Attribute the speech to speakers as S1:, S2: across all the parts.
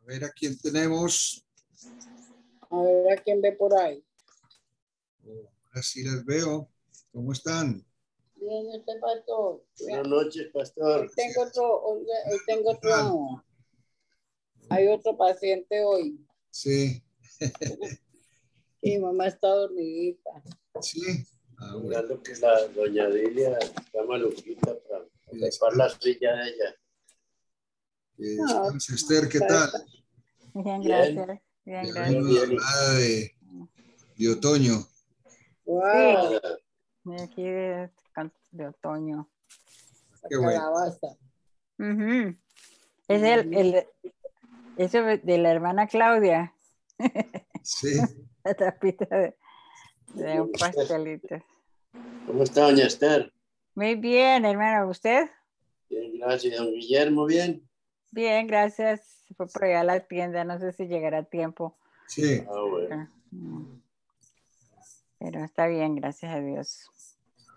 S1: A ver a quién tenemos.
S2: A ver a quién ve por ahí.
S1: Ahora sí las veo. ¿Cómo están?
S2: Bien, este pastor.
S3: Buenas noches, pastor.
S2: Hoy tengo otro. Hay otro paciente hoy.
S1: Sí.
S2: Y mamá está dormidita.
S1: Sí. Bueno.
S3: Mirando que la doña Dilia está maluquita para ocupar la silla de ella.
S1: Esther, ¿qué tal?
S4: Bien, gracias. Bien,
S1: Ya
S4: gracias.
S1: vino la hablada de otoño.
S2: Wow.
S4: Sí, aquí de otoño.
S1: Qué bueno.
S2: Calabaza.
S4: Es eso de la hermana Claudia.
S1: Sí.
S4: La tapita de un pastelito.
S3: ¿Cómo está, doña Esther?
S4: Muy bien, hermano. ¿Usted?
S3: Bien, gracias. Don Guillermo, ¿bien?
S4: Bien, gracias. Fue por allá a la tienda. No sé si llegará a tiempo.
S1: Sí.
S3: Ah, bueno.
S4: Pero está bien, gracias a Dios.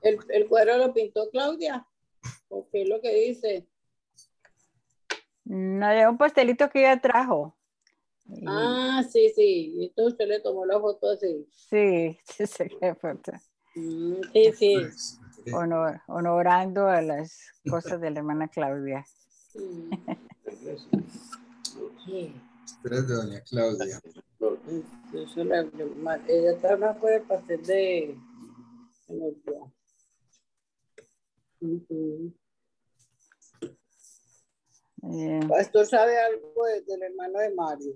S2: ¿El cuadro lo pintó Claudia? ¿O qué es lo que dice?
S4: No, de un pastelito que ella trajo.
S2: Ah, sí, sí. Y entonces usted le tomó la foto así.
S4: Sí, sí, sí, qué foto.
S2: Sí, sí.
S4: Honorando a las cosas de la hermana Claudia.
S1: Espera de doña Claudia.
S2: Ella está más por el pastel de... Pastor, ¿sabe algo del hermano de Mario?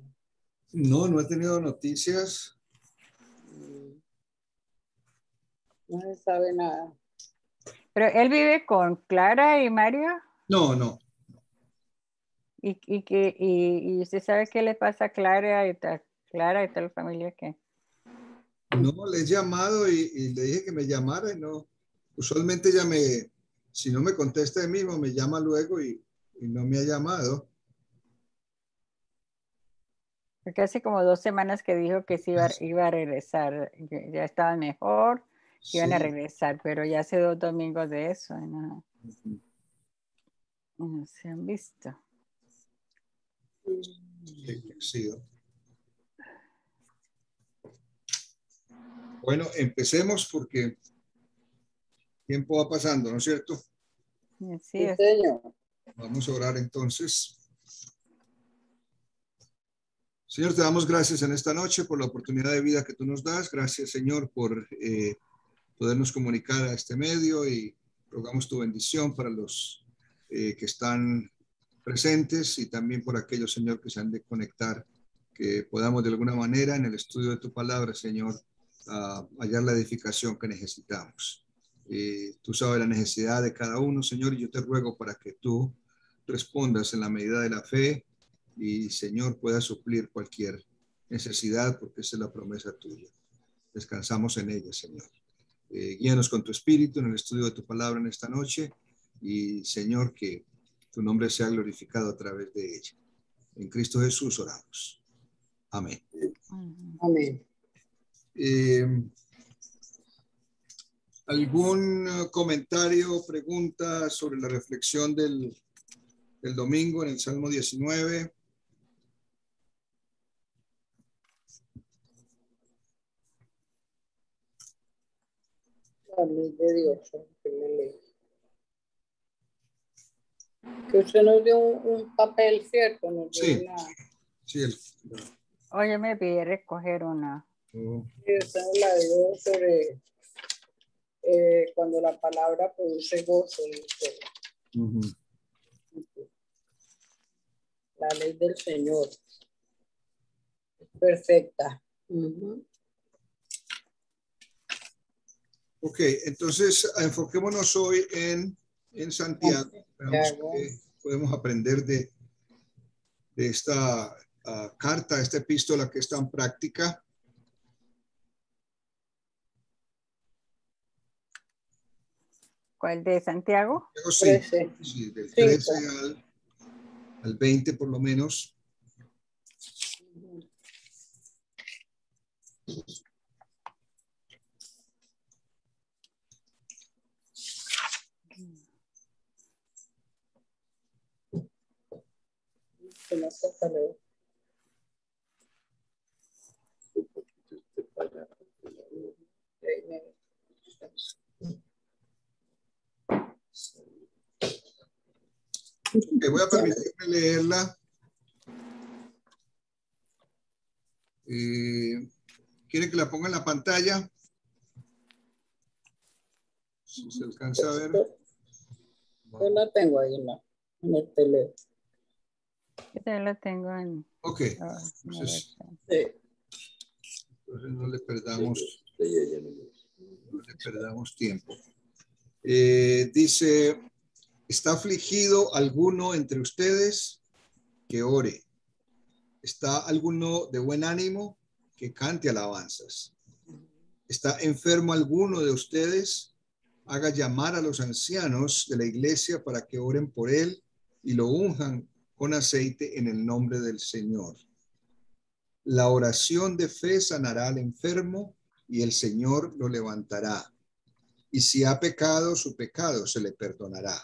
S1: No, no he tenido noticias.
S2: No se sabe nada.
S4: ¿Pero él vive con Clara y Mario?
S1: No.
S4: ¿Y usted sabe qué le pasa a Clara y tal la familia? ¿Qué?
S1: No, le he llamado y le dije que me llamara y no. Usualmente si no me contesta de mismo, me llama luego y no me ha llamado.
S4: Porque hace como 2 semanas que dijo que sí iba a regresar, que ya estaba mejor, que iban a regresar, pero ya hace 2 domingos de eso, no se han visto.
S1: Sí. Bueno, empecemos porque el tiempo va pasando, ¿no es cierto?
S4: Sí, es.
S2: Señor.
S1: Vamos a orar entonces. Señor, te damos gracias en esta noche por la oportunidad de vida que tú nos das. Gracias, Señor, por podernos comunicar a este medio y rogamos tu bendición para los que están presentes y también por aquellos, Señor, que se han de conectar, que podamos de alguna manera en el estudio de tu palabra, Señor, hallar la edificación que necesitamos. Tú sabes la necesidad de cada uno, Señor, y yo te ruego para que tú respondas en la medida de la fe y, Señor, pueda suplir cualquier necesidad, porque esa es la promesa tuya. Descansamos en ella, Señor. Guíanos con tu espíritu en el estudio de tu palabra en esta noche y, Señor, que tu nombre sea glorificado a través de ella. En Cristo Jesús oramos. Amén.
S2: Amén.
S1: ¿Algún comentario o pregunta sobre la reflexión del domingo en el Salmo 19?
S2: La ley de Dios. Que usted nos dio un papel, ¿cierto? Nos dio
S1: Sí.
S2: una...
S1: Sí.
S4: Oye, me pide recoger una.
S1: Oh,
S2: Esa la digo sobre cuando la palabra produce gozo, dice,
S1: ujú.
S2: la ley del Señor es perfecta. Ujú.
S1: Ok, entonces enfoquémonos hoy en Santiago. Veamos
S2: Santiago.
S1: qué podemos aprender de esta carta, esta epístola que es tan práctica.
S4: ¿Cuál de Santiago?
S1: Santiago, sí,
S2: 13.
S1: sí, del 13
S2: 5.
S1: al 20 por lo menos.
S2: Que no se salió.
S1: Ok, voy a permitirme leerla. ¿Quiere que la ponga en la pantalla? Si se alcanza a ver.
S2: Yo la tengo ahí en el teléfono.
S4: Yo también lo tengo en
S1: Ok,
S4: la
S1: entonces,
S4: versión.
S2: Sí.
S1: no le perdamos tiempo. Dice, ¿está afligido alguno entre ustedes? Que ore. ¿Está alguno de buen ánimo? Que cante alabanzas. ¿Está enfermo alguno de ustedes? Haga llamar a los ancianos de la iglesia para que oren por él y lo unjan con aceite en el nombre del Señor. La oración de fe sanará al enfermo y el Señor lo levantará. Y si ha pecado, su pecado se le perdonará.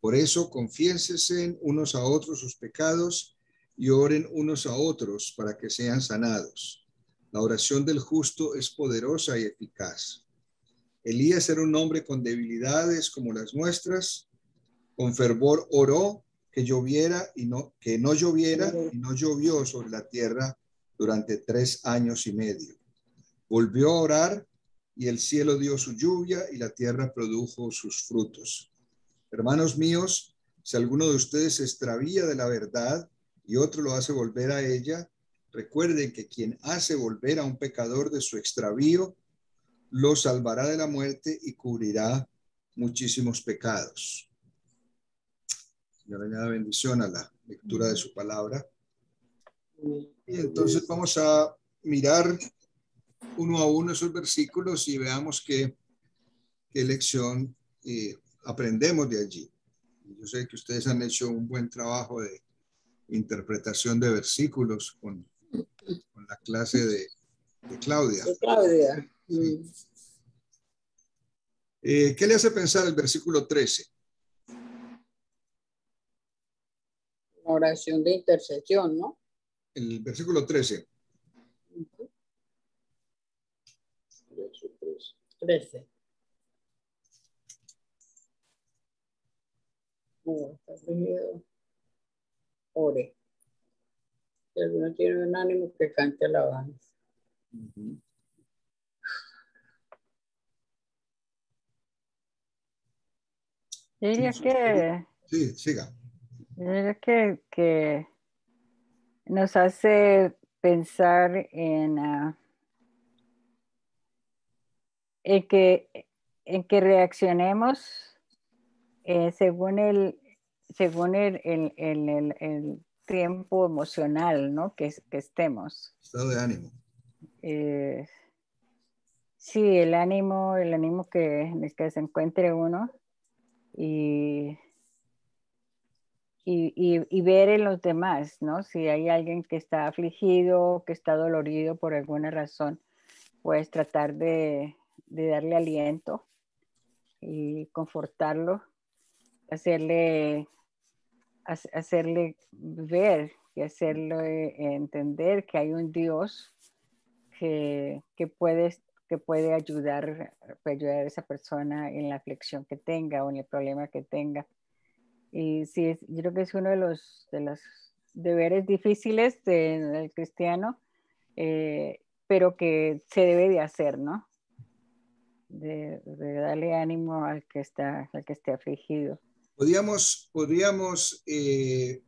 S1: Por eso, confiénsense unos a otros sus pecados y oren unos a otros para que sean sanados. La oración del justo es poderosa y eficaz. Elías era un hombre con debilidades como las nuestras. Con fervor oró que no lloviera y no llovió sobre la tierra durante 3 años y medio. Volvió a orar y el cielo dio su lluvia y la tierra produjo sus frutos. Hermanos míos, si alguno de ustedes se extravía de la verdad y otro lo hace volver a ella, recuerden que quien hace volver a un pecador de su extravío, lo salvará de la muerte y cubrirá muchísimos pecados. Señor, añada bendición a la lectura de su palabra. Y entonces vamos a mirar uno a uno esos versículos y veamos qué lección aprendemos de allí. Yo sé que ustedes han hecho un buen trabajo de interpretación de versículos con la clase de Claudia.
S2: De Claudia.
S1: Sí. ¿Qué le hace pensar el versículo 13?
S2: Oración de intercesión, ¿no?
S1: El versículo 13.
S2: 13. No, está afligido. Ore. Si alguno tiene un ánimo, que cante alabanza.
S4: Yo diría que,
S1: Sí, siga.
S4: que nos hace pensar en que reaccionemos según el tiempo emocional, ¿no? que estemos.
S1: Estado de ánimo.
S4: Sí, el ánimo en el que se encuentre uno y ver en los demás, ¿no? Si hay alguien que está afligido, que está dolorido por alguna razón, pues tratar de darle aliento y confortarlo, hacerle ver y hacerle entender que hay un Dios que puede ayudar a esa persona en la aflicción que tenga o en el problema que tenga. Y sí, yo creo que es uno de los deberes difíciles del cristiano, pero que se debe de hacer, ¿no? De darle ánimo al que esté afligido.
S1: Podríamos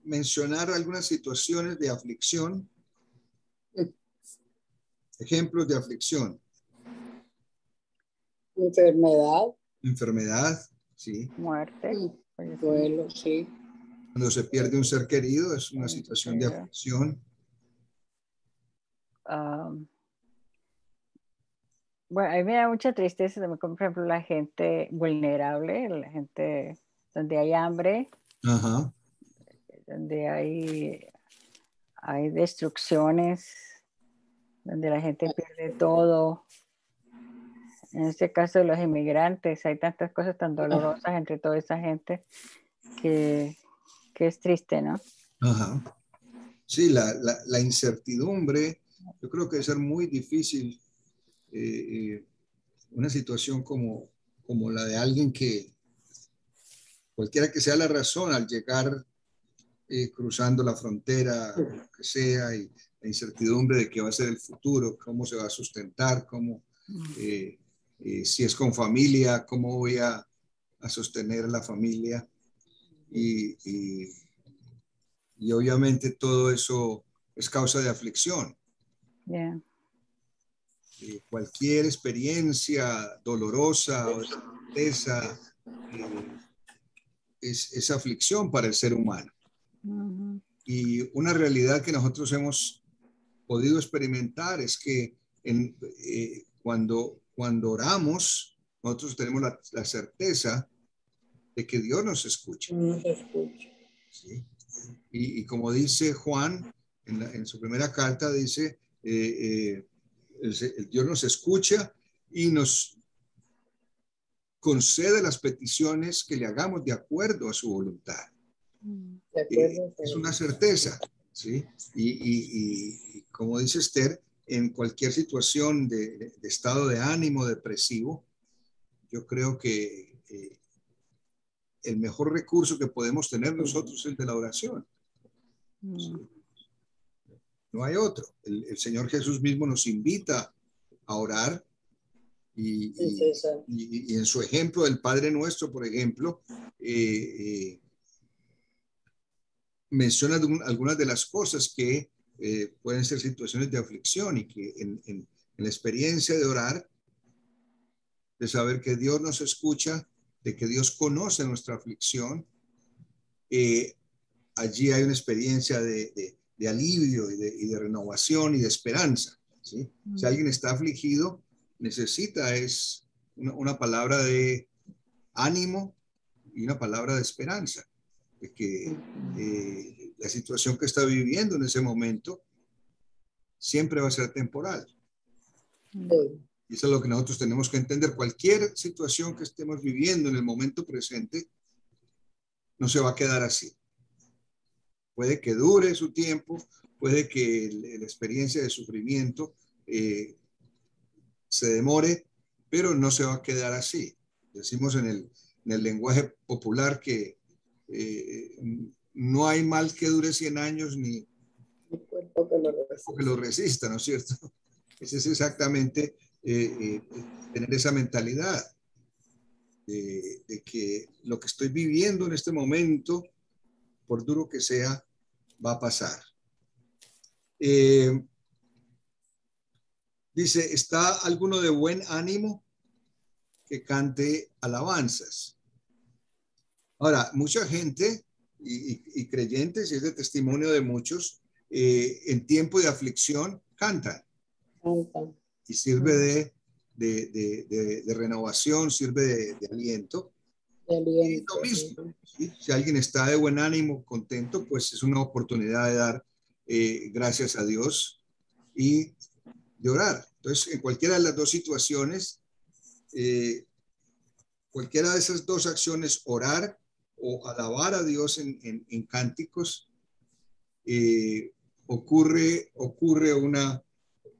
S1: mencionar algunas situaciones de aflicción, ejemplos de aflicción. Enfermedad, sí.
S4: Muerte.
S2: Duelo, sí.
S1: Cuando se pierde un ser querido es una situación de aflicción.
S4: Bueno, a mí me da mucha tristeza, como por ejemplo la gente vulnerable, la gente donde hay hambre,
S1: Ajá.
S4: donde hay destrucciones, donde la gente pierde todo. En este caso de los inmigrantes, hay tantas cosas tan dolorosas entre toda esa gente que es triste, ¿no?
S1: Ajá. Sí, la incertidumbre, yo creo que debe ser muy difícil. Una situación como la de alguien que, cualquiera que sea la razón, al llegar cruzando la frontera, lo que sea, y la incertidumbre de qué va a ser el futuro, cómo se va a sustentar, si es con familia, cómo voy a sostener la familia. Y obviamente todo eso es causa de aflicción.
S4: Yeah.
S1: Cualquier experiencia dolorosa o de tristeza es aflicción para el ser humano.
S4: Uh-huh.
S1: Y una realidad que nosotros hemos podido experimentar es que cuando oramos, nosotros tenemos la certeza de que Dios nos escucha.
S2: Nos escucha.
S1: ¿Sí? Y como dice Juan en su primera carta, dice, el Dios nos escucha y nos concede las peticiones que le hagamos de acuerdo a su voluntad.
S2: De acuerdo,
S1: Es una certeza, ¿sí? Y como dice Esther, en cualquier situación de estado de ánimo depresivo, yo creo que el mejor recurso que podemos tener nosotros es el de la oración. ¿Sí? No hay otro. El Señor Jesús mismo nos invita a orar y en su ejemplo del Padre Nuestro, por ejemplo, menciona algunas de las cosas que pueden ser situaciones de aflicción y que en la experiencia de orar, de saber que Dios nos escucha, de que Dios conoce nuestra aflicción, allí hay una experiencia de alivio y de renovación y de esperanza. ¿Sí? Si alguien está afligido, necesita una palabra de ánimo y una palabra de esperanza, de que la situación que está viviendo en ese momento siempre va a ser temporal. Y eso es lo que nosotros tenemos que entender. Cualquier situación que estemos viviendo en el momento presente no se va a quedar así. Puede que dure su tiempo, puede que la experiencia de sufrimiento se demore, pero no se va a quedar así. Decimos en el lenguaje popular que no hay mal que dure 100 años ni
S2: cuerpo
S1: que lo resista, ¿no es cierto? Ese es exactamente tener esa mentalidad de que lo que estoy viviendo en este momento, por duro que sea, va a pasar. Dice, ¿está alguno de buen ánimo que cante alabanzas? Ahora, mucha gente y creyentes, y es de testimonio de muchos, en tiempo de aflicción cantan. Y sirve de renovación, sirve de aliento. Y lo mismo, ¿sí? Si alguien está de buen ánimo, contento, pues es una oportunidad de dar gracias a Dios y de orar. Entonces, en cualquiera de las dos situaciones, cualquiera de esas dos acciones, orar o alabar a Dios en cánticos, ocurre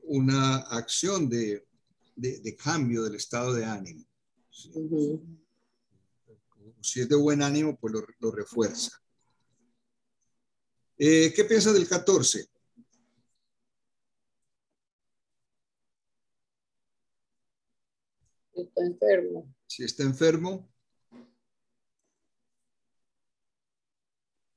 S1: una acción de cambio del estado de ánimo. ¿Sí? Si es de buen ánimo, pues lo refuerza. ¿Qué piensas del 14?
S2: está enfermo.
S1: Si está enfermo,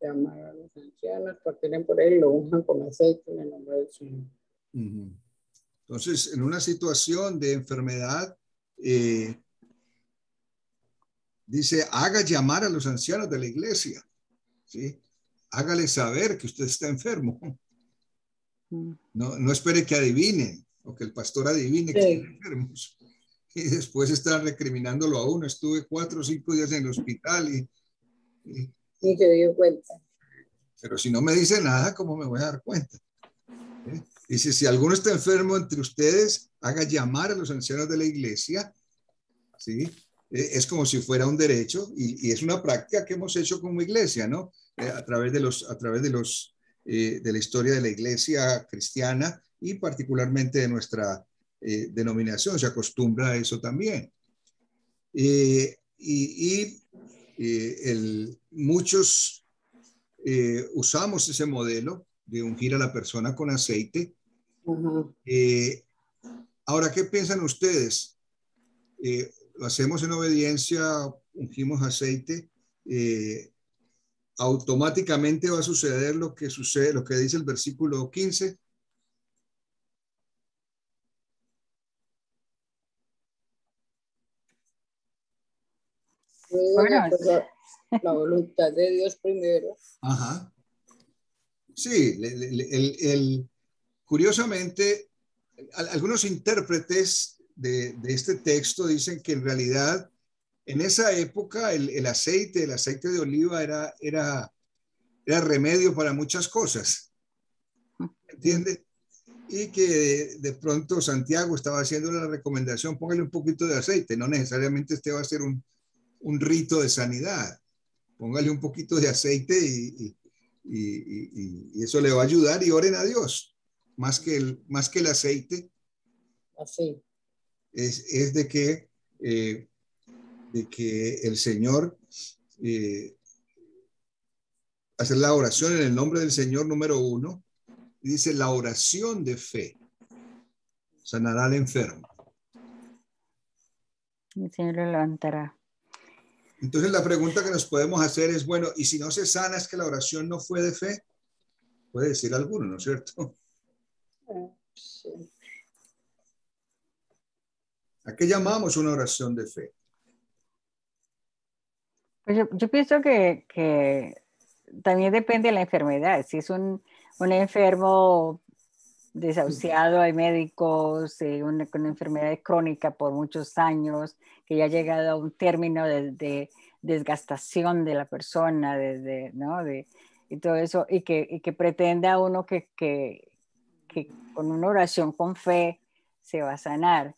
S2: Llamar a los ancianos para que den por él, lo unjan con aceite en el nombre del Señor.
S1: entonces en una situación de enfermedad, dice, haga llamar a los ancianos de la iglesia, ¿sí? Hágale saber que usted está enfermo. No espere que adivinen o que el pastor adivine que están enfermos. Y después están recriminándolo a uno. Estuve 4 o 5 días en el hospital
S2: y se dio cuenta.
S1: Pero si no me dice nada, ¿cómo me voy a dar cuenta? Dice, si alguno está enfermo entre ustedes, haga llamar a los ancianos de la iglesia, ¿sí? Es como si fuera un derecho y es una práctica que hemos hecho como iglesia, ¿no? A través de la historia de la iglesia cristiana y particularmente de nuestra denominación, se acostumbra a eso también. Muchos usamos ese modelo de ungir a la persona con aceite. Ahora, ¿qué piensan ustedes? Lo hacemos en obediencia, ungimos aceite, automáticamente va a suceder lo que dice el versículo 15.
S2: Bueno, la voluntad de Dios primero.
S1: Ajá. Sí, curiosamente, algunos intérpretes de este texto dicen que en realidad en esa época el aceite de oliva era remedio para muchas cosas, ¿entiende? Y que de pronto Santiago estaba haciendo la recomendación, póngale un poquito de aceite, no necesariamente este va a ser un rito de sanidad, póngale un poquito de aceite y eso le va a ayudar y oren a Dios, más que el aceite.
S2: Así.
S1: Es de que el Señor hacer la oración en el nombre del Señor número 1, dice la oración de fe sanará al enfermo.
S4: El Señor lo levantará.
S1: Entonces la pregunta que nos podemos hacer es, bueno, ¿y si no se sana es que la oración no fue de fe? Puede decir alguno, ¿no es cierto?
S2: Sí.
S1: ¿A qué llamamos una oración de fe?
S4: Pues yo pienso que también depende de la enfermedad. Si es un enfermo desahuciado, hay médicos, con una enfermedad crónica por muchos años, que ya ha llegado a un término de desgastación de la persona, ¿no? Y todo eso, y que pretenda uno que con una oración con fe se va a sanar.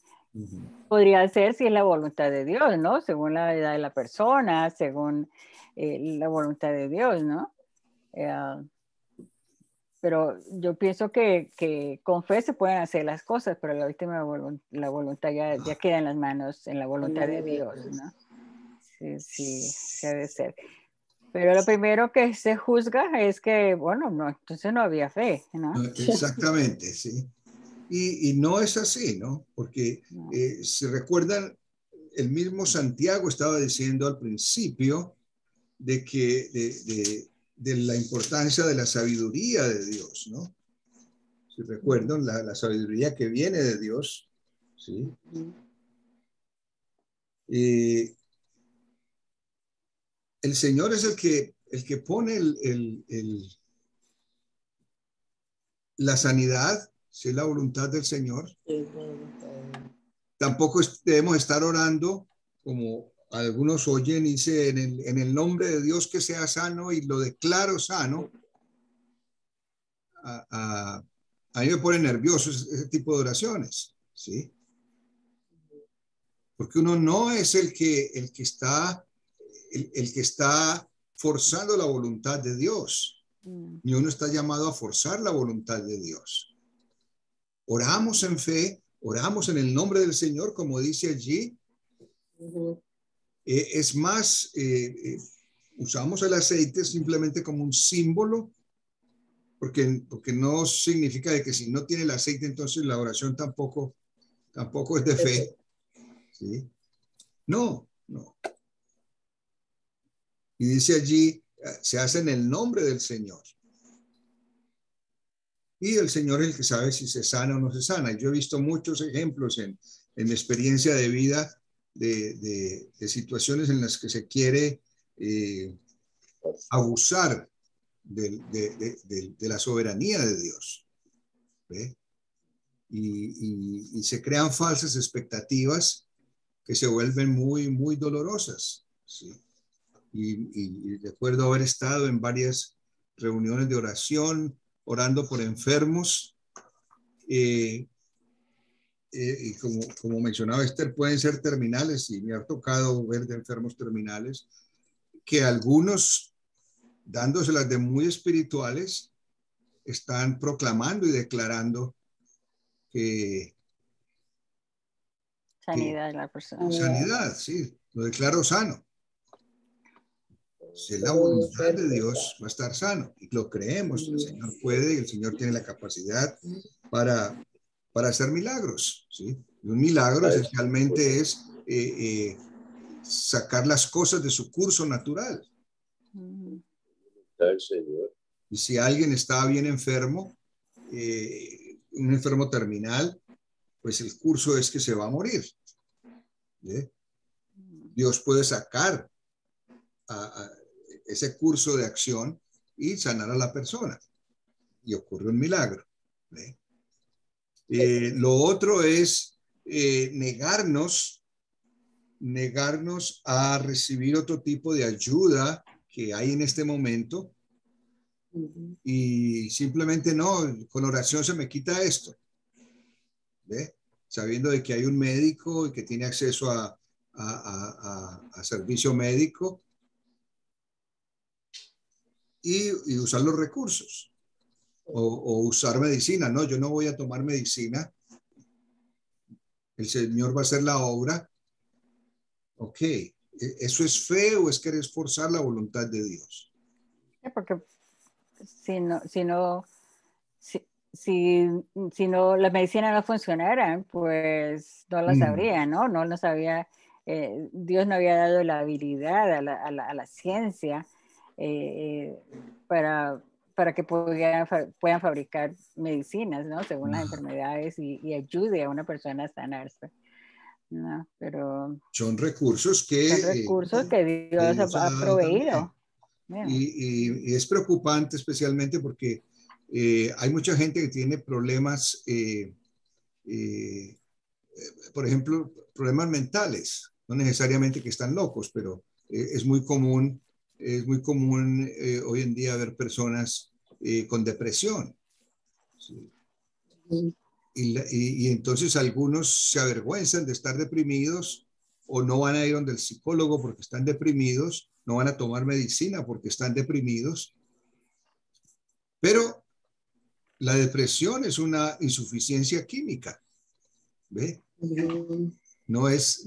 S4: Podría ser si es la voluntad de Dios, ¿no? Según la edad de la persona, según la voluntad de Dios, ¿no? Pero yo pienso que con fe se pueden hacer las cosas, pero la última la voluntad ya queda en las manos, en la voluntad de Dios, ¿no? Sí ha de ser. Pero lo primero que se juzga es que, bueno, no, entonces no había fe, ¿no?
S1: Exactamente, sí. Y no es así, ¿no? Porque
S4: No.
S1: si recuerdan, el mismo Santiago estaba diciendo al principio de la importancia de la sabiduría de Dios, ¿no? Si recuerdan, la sabiduría que viene de Dios, ¿sí? El Señor es el que pone la sanidad, si es la voluntad del Señor. Tampoco debemos estar orando como algunos oyen y dicen en el nombre de Dios que sea sano y lo declaro sano. A mí me pone nervioso ese tipo de oraciones, ¿sí? Porque uno no es el que está forzando la voluntad de Dios, ni uno está llamado a forzar la voluntad de Dios. Oramos en fe, oramos en el nombre del Señor, como dice allí. Es más, usamos el aceite simplemente como un símbolo, porque no significa de que si no tiene el aceite, entonces la oración tampoco es de fe, ¿sí? No, no. Y dice allí, se hace en el nombre del Señor. Y el Señor es el que sabe si se sana o no se sana. Y yo he visto muchos ejemplos en mi experiencia de vida de situaciones en las que se quiere abusar de la soberanía de Dios. ¿Ve? Y se crean falsas expectativas que se vuelven muy, muy dolorosas. ¿Sí? Y recuerdo haber estado en varias reuniones de oración, orando por enfermos. Y como mencionaba Esther, pueden ser terminales, y me ha tocado ver de enfermos terminales, que algunos, dándoselas de muy espirituales, están proclamando y declarando que
S4: Sanidad de la persona.
S1: sanidad, sí, lo declaro sano. Si es la voluntad de Dios, va a estar sano. Y lo creemos, el Señor puede y el Señor tiene la capacidad para hacer milagros, ¿sí? Y un milagro esencialmente es sacar las cosas de su curso natural.
S3: Del Señor.
S1: Y si alguien está bien enfermo, un enfermo terminal, pues el curso es que se va a morir. ¿Sí? Dios puede sacar a ese curso de acción y sanar a la persona. Y ocurre un milagro. ¿Sí? Lo otro es negarnos a recibir otro tipo de ayuda que hay en este momento y simplemente no, con oración se me quita esto. ¿Ve? Sabiendo de que hay un médico y que tiene acceso a servicio médico y usar los recursos o usar medicina. No, yo no voy a tomar medicina. El Señor va a hacer la obra. Ok, ¿eso es fe o es querer forzar la voluntad de Dios?
S4: Porque si la medicina no funcionara, pues no lo sabría, ¿no? No lo sabía. Dios no había dado la habilidad a la ciencia para que puedan fabricar medicinas, ¿no? Según las enfermedades y ayude a una persona a sanarse. No, pero
S1: son recursos que
S4: Dios ha proveído.
S1: Y es preocupante especialmente porque hay mucha gente que tiene problemas, por ejemplo, problemas mentales, no necesariamente que están locos, pero es muy común hoy en día ver personas con depresión. ¿Sí? Y entonces algunos se avergüenzan de estar deprimidos o no van a ir donde el psicólogo porque están deprimidos, no van a tomar medicina porque están deprimidos. Pero la depresión es una insuficiencia química. ¿Ve? No es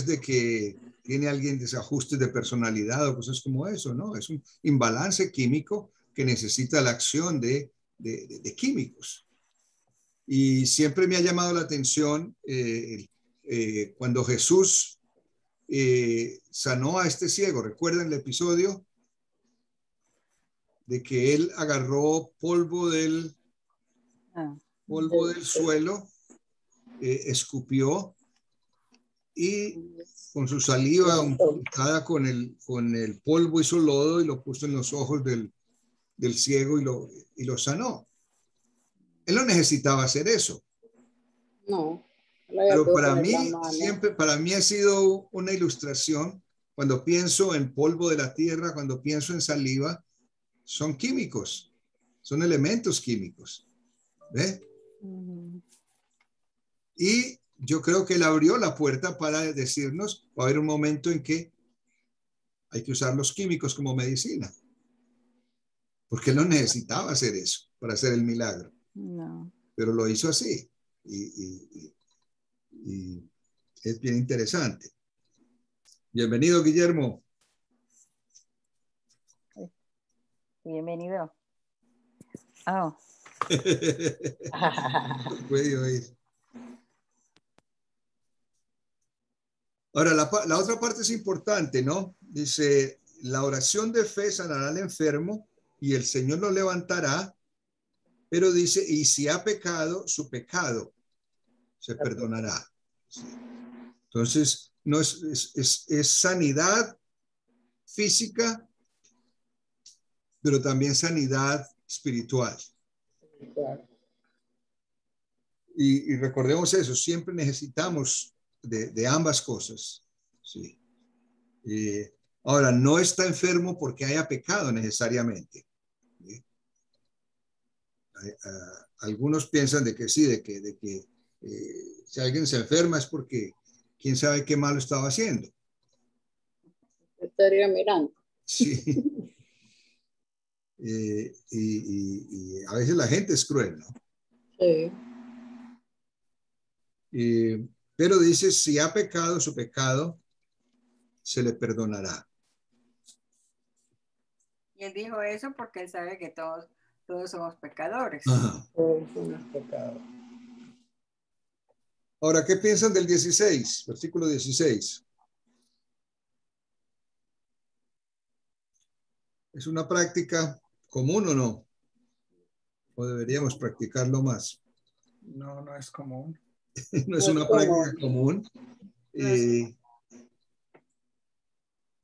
S1: de que tiene alguien desajustes de personalidad o cosas como eso, ¿no? Es un imbalance químico que necesita la acción de químicos. Y siempre me ha llamado la atención cuando Jesús sanó a este ciego. ¿Recuerdan el episodio? De que él agarró polvo del suelo, escupió y con su saliva untada con el polvo hizo lodo y lo puso en los ojos del ciego y lo sanó. Él no necesitaba hacer eso.
S2: No.
S1: Pero para mí ha sido una ilustración. Cuando pienso en polvo de la tierra, cuando pienso en saliva, son químicos, son elementos químicos. ¿Ve? Y yo creo que él abrió la puerta para decirnos, va a haber un momento en que hay que usar los químicos como medicina. Porque él no necesitaba hacer eso para hacer el milagro.
S4: No.
S1: Pero lo hizo así. Y es bien interesante. Bienvenido, Guillermo.
S4: Bienvenido. Oh.
S1: Puede oír. Ahora, la otra parte es importante, ¿no? Dice, la oración de fe sanará al enfermo y el Señor lo levantará, pero dice, y si ha pecado, su pecado se perdonará. Entonces, no es sanidad física, pero también sanidad espiritual.
S2: Claro.
S1: Y recordemos eso, siempre necesitamos de ambas cosas. Sí. Ahora, no está enfermo porque haya pecado necesariamente. ¿Sí? Algunos piensan de que sí, de que si alguien se enferma es porque quién sabe qué malo estaba haciendo.
S2: Estaría mirando.
S1: Sí. Y a veces la gente es cruel, ¿no?
S2: Sí.
S1: Pero dice, si ha pecado, su pecado se le perdonará.
S4: Y él dijo eso porque él sabe que todos somos pecadores.
S1: Ajá.
S2: Todos somos pecados.
S1: Ahora, ¿qué piensan del 16? Versículo 16. ¿Es una práctica común o no? ¿O deberíamos practicarlo más?
S5: No, no es común.
S1: No es una práctica común.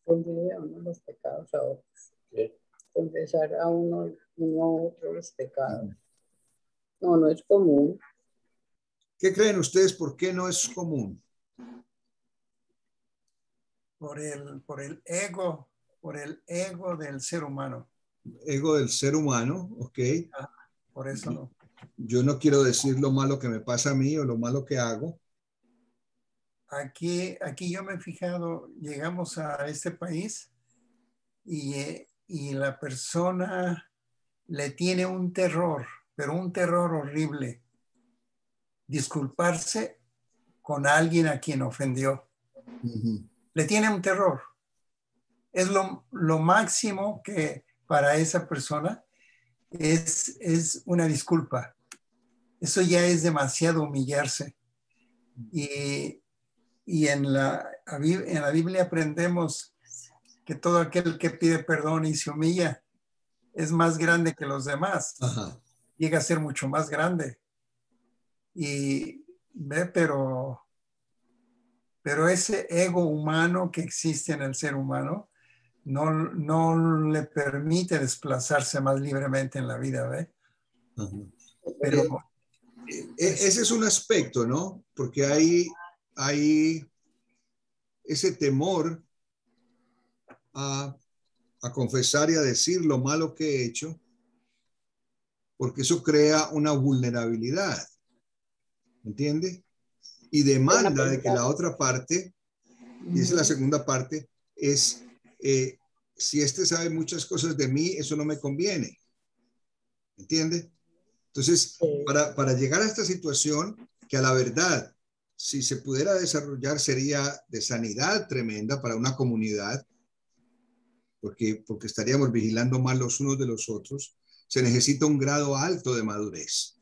S2: Confesar a uno los pecados a otros.
S3: ¿Qué?
S2: Confesar a uno a otro los pecados. No, no es común.
S1: ¿Qué creen ustedes? ¿Por qué no es común?
S5: Por el ego del ser humano.
S1: Ego del ser humano, ok.
S5: Por eso no.
S1: Yo no quiero decir lo malo que me pasa a mí o lo malo que hago.
S5: Aquí yo me he fijado, llegamos a este país y la persona le tiene un terror, pero un terror horrible, disculparse con alguien a quien ofendió.
S1: Uh-huh.
S5: Le tiene un terror. Es lo máximo que para esa persona es una disculpa. Eso ya es demasiado humillarse. Y en la Biblia aprendemos que todo aquel que pide perdón y se humilla es más grande que los demás.
S1: Ajá.
S5: Llega a ser mucho más grande. Pero ese ego humano que existe en el ser humano no le permite desplazarse más libremente en la vida, ¿ve? Pero
S1: ese es un aspecto, ¿no? Porque hay ese temor a confesar y a decir lo malo que he hecho, porque eso crea una vulnerabilidad, ¿entiende? Y demanda de que la otra parte, y esa es la segunda parte, es si este sabe muchas cosas de mí, eso no me conviene, ¿entiende? Entonces, para llegar a esta situación, que a la verdad, si se pudiera desarrollar, sería de sanidad tremenda para una comunidad, porque estaríamos vigilando más los unos de los otros, se necesita un grado alto de madurez.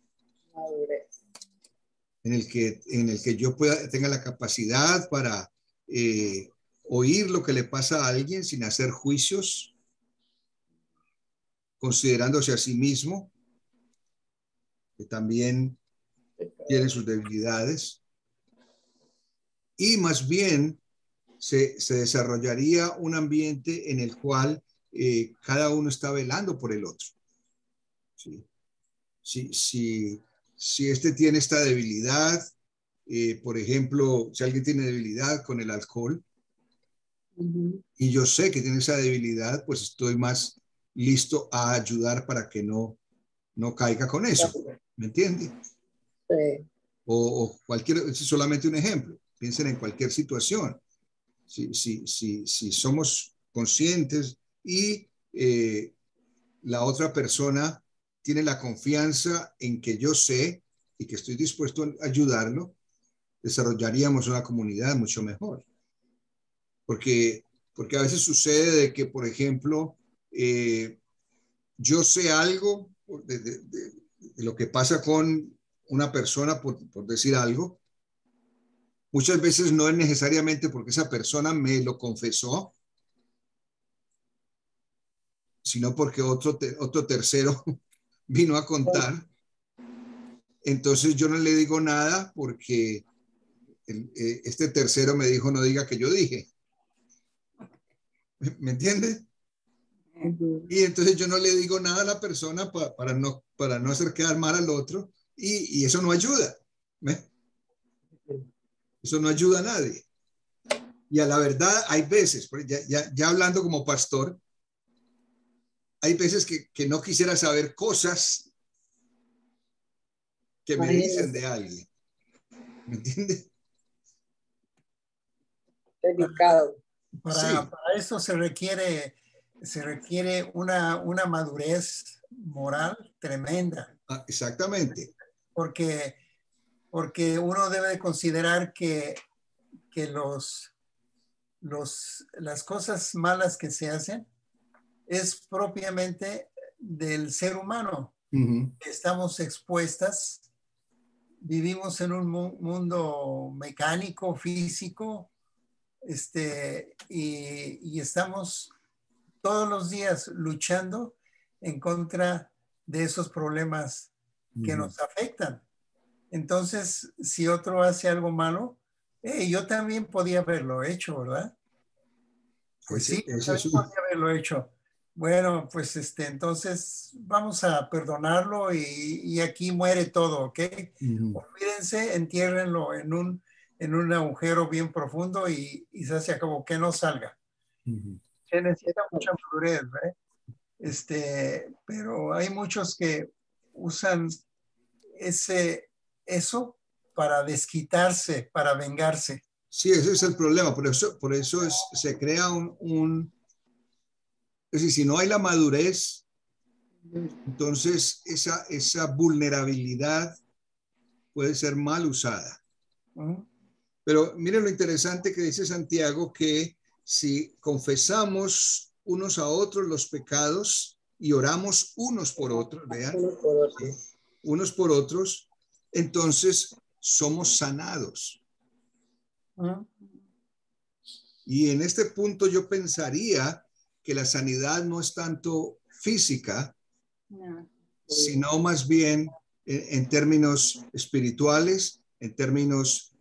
S1: En el que yo tenga la capacidad para oír lo que le pasa a alguien sin hacer juicios, considerándose a sí mismo, que también tiene sus debilidades, y más bien se desarrollaría un ambiente en el cual cada uno está velando por el otro. ¿Sí? Si este tiene esta debilidad, por ejemplo, si alguien tiene debilidad con el alcohol, y yo sé que tiene esa debilidad, pues estoy más listo a ayudar para que no caiga con eso. ¿Me entiende?
S2: Sí.
S1: O cualquier, es solamente un ejemplo. Piensen en cualquier situación. Si somos conscientes y la otra persona tiene la confianza en que yo sé y que estoy dispuesto a ayudarlo, desarrollaríamos una comunidad mucho mejor. Porque a veces sucede de que, por ejemplo, yo sé algo de lo que pasa con una persona, por decir algo, Muchas veces no es necesariamente porque esa persona me lo confesó, sino porque otro tercero vino a contar. Entonces yo no le digo nada porque este tercero me dijo no diga que yo dije. ¿Me entiendes? Y entonces yo no le digo nada a la persona para no hacer quedar mal al otro y eso no ayuda. Eso no ayuda a nadie. Y a la verdad hay veces, ya hablando como pastor, hay veces que no quisiera saber cosas que me dicen de alguien. ¿Me entiendes?
S2: Delicado.
S5: Para eso se requiere una madurez moral tremenda.
S1: Exactamente.
S5: Porque uno debe de considerar que las cosas malas que se hacen es propiamente del ser humano. Estamos expuestas, vivimos en un mundo mecánico, físico, y estamos todos los días luchando en contra de esos problemas que nos afectan. Entonces, si otro hace algo malo, yo también podía haberlo hecho, ¿verdad? Pues sí, yo también podía haberlo hecho. Bueno, pues entonces vamos a perdonarlo y aquí muere todo, ¿ok? Olvídense, entiérrenlo en un agujero bien profundo y se acabó, que no salga. Se necesita mucha madurez, ¿eh? Pero hay muchos que usan eso para desquitarse, para vengarse.
S1: Sí, ese es el problema. Por eso se crea es decir, si no hay la madurez, entonces esa vulnerabilidad puede ser mal usada. Pero miren lo interesante que dice Santiago, que si confesamos unos a otros los pecados y oramos unos por otros, vean, unos por otros, entonces somos sanados. Y en este punto yo pensaría que la sanidad no es tanto física, sino más bien en términos espirituales, en términos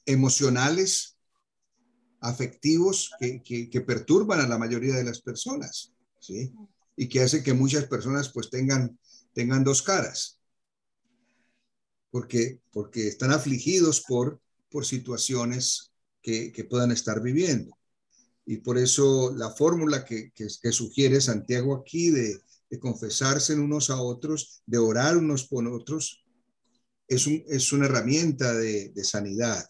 S1: emocionales, afectivos, que perturban a la mayoría de las personas, ¿sí? Y que hace que muchas personas pues tengan dos caras, porque están afligidos por situaciones que puedan estar viviendo. Y por eso la fórmula que sugiere Santiago aquí de confesarse unos a otros, de orar unos por otros, es una herramienta de sanidad.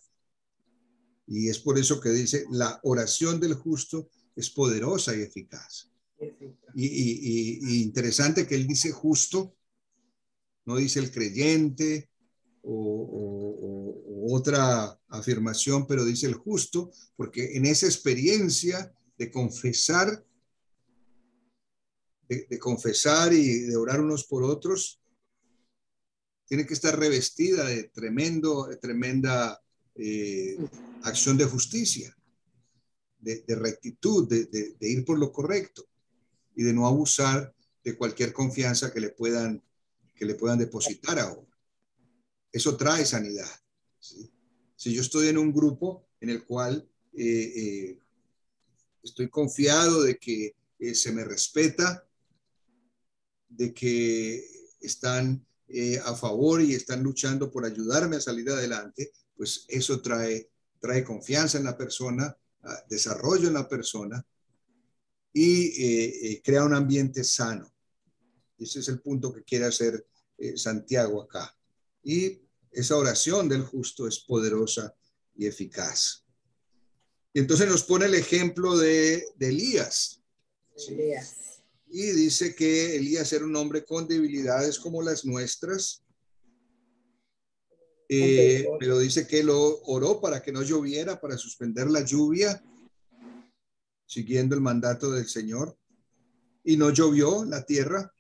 S1: Y es por eso que dice, la oración del justo es poderosa y eficaz. Y interesante que él dice justo, no dice el creyente o otra afirmación, pero dice el justo, porque en esa experiencia de confesar, de confesar y de orar unos por otros, tiene que estar revestida de tremenda acción de justicia, de rectitud, de ir por lo correcto y de no abusar de cualquier confianza que le puedan depositar a uno. Eso trae sanidad, ¿sí? Si yo estoy en un grupo en el cual estoy confiado de que se me respeta, de que están a favor y están luchando por ayudarme a salir adelante, pues eso trae confianza en la persona, desarrollo en la persona y crea un ambiente sano. Ese es el punto que quiere hacer Santiago acá. Y esa oración del justo es poderosa y eficaz. Y entonces nos pone el ejemplo de Elías. ¿Sí? Y dice que Elías era un hombre con debilidades como las nuestras, pero dice que él oró para que no lloviera, para suspender la lluvia, siguiendo el mandato del Señor. Y no llovió la tierra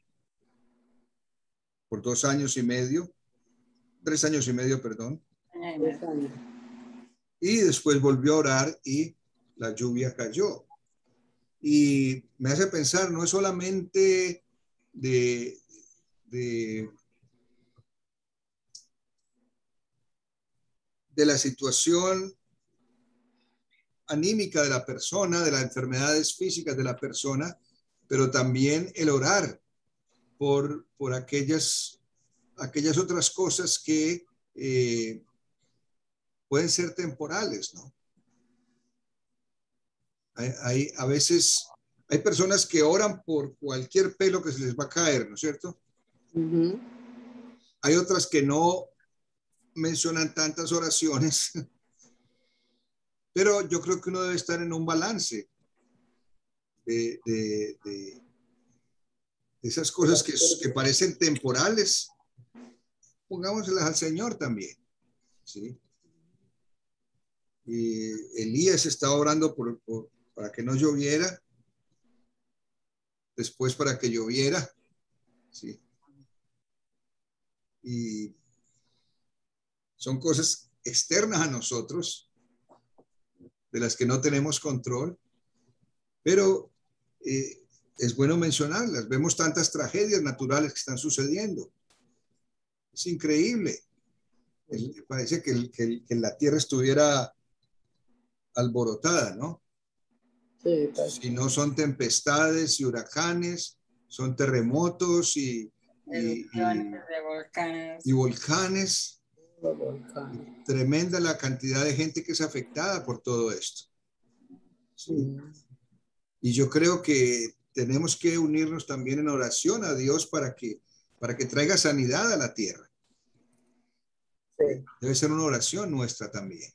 S1: por 3 años y medio, perdón.
S2: 10 años.
S1: Y después volvió a orar y la lluvia cayó. Y me hace pensar, no es solamente de la situación anímica de la persona, de las enfermedades físicas de la persona, pero también el orar por aquellas otras cosas que pueden ser temporales, ¿no? A veces hay personas que oran por cualquier pelo que se les va a caer, ¿no es cierto?
S2: Ujú.
S1: Hay otras que no mencionan tantas oraciones, pero yo creo que uno debe estar en un balance de esas cosas que parecen temporales, pongámoselas al Señor también, ¿sí? Y Elías estaba orando para que no lloviera, después para que lloviera, ¿sí? Y son cosas externas a nosotros, de las que no tenemos control, pero es bueno mencionarlas. Vemos tantas tragedias naturales que están sucediendo. Es increíble. Parece que la tierra estuviera alborotada, ¿no?
S2: Sí,
S1: Si no son tempestades y huracanes, son terremotos y
S4: De volcanes.
S1: volcanes.
S2: los volcanes.
S1: Tremenda la cantidad de gente que es afectada por todo esto. ¿Sí? Y yo creo que tenemos que unirnos también en oración a Dios para que traiga sanidad a la tierra.
S2: Sí.
S1: Debe ser una oración nuestra también.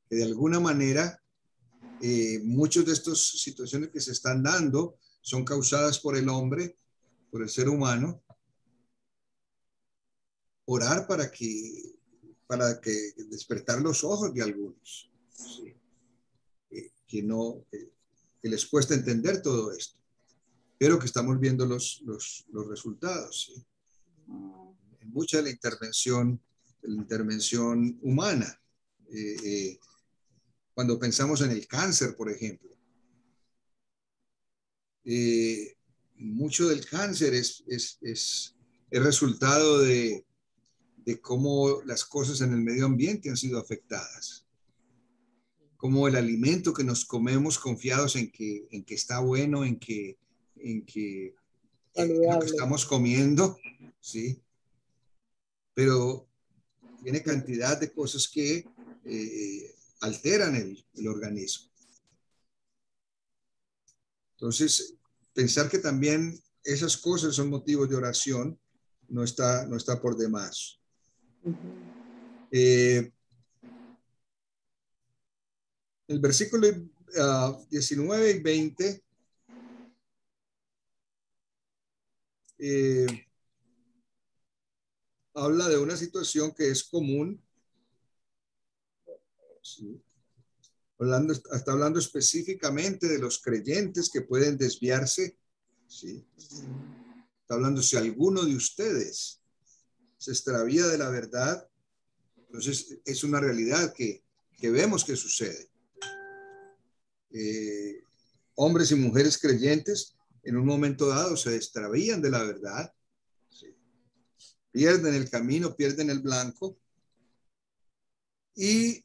S1: Que de alguna manera muchas de estas situaciones que se están dando son causadas por el hombre, por el ser humano. Orar para que despertar los ojos de algunos. Sí. Que les cuesta entender todo esto, pero que estamos viendo los resultados, ¿sí? En mucha de la intervención humana. Cuando pensamos en el cáncer, por ejemplo, mucho del cáncer es resultado de cómo las cosas en el medio ambiente han sido afectadas. Como el alimento que nos comemos confiados en que está bueno, en que lo que estamos comiendo, ¿sí? Pero tiene cantidad de cosas que alteran el organismo. Entonces, pensar que también esas cosas son motivos de oración no está por demás. El versículo 19 y 20 habla de una situación que es común. ¿Sí? Está hablando específicamente de los creyentes que pueden desviarse. ¿Sí? Está hablando si alguno de ustedes se extravía de la verdad, entonces es una realidad que vemos que sucede. Hombres y mujeres creyentes en un momento dado se extravían de la verdad, ¿sí? Pierden el camino, pierden el blanco y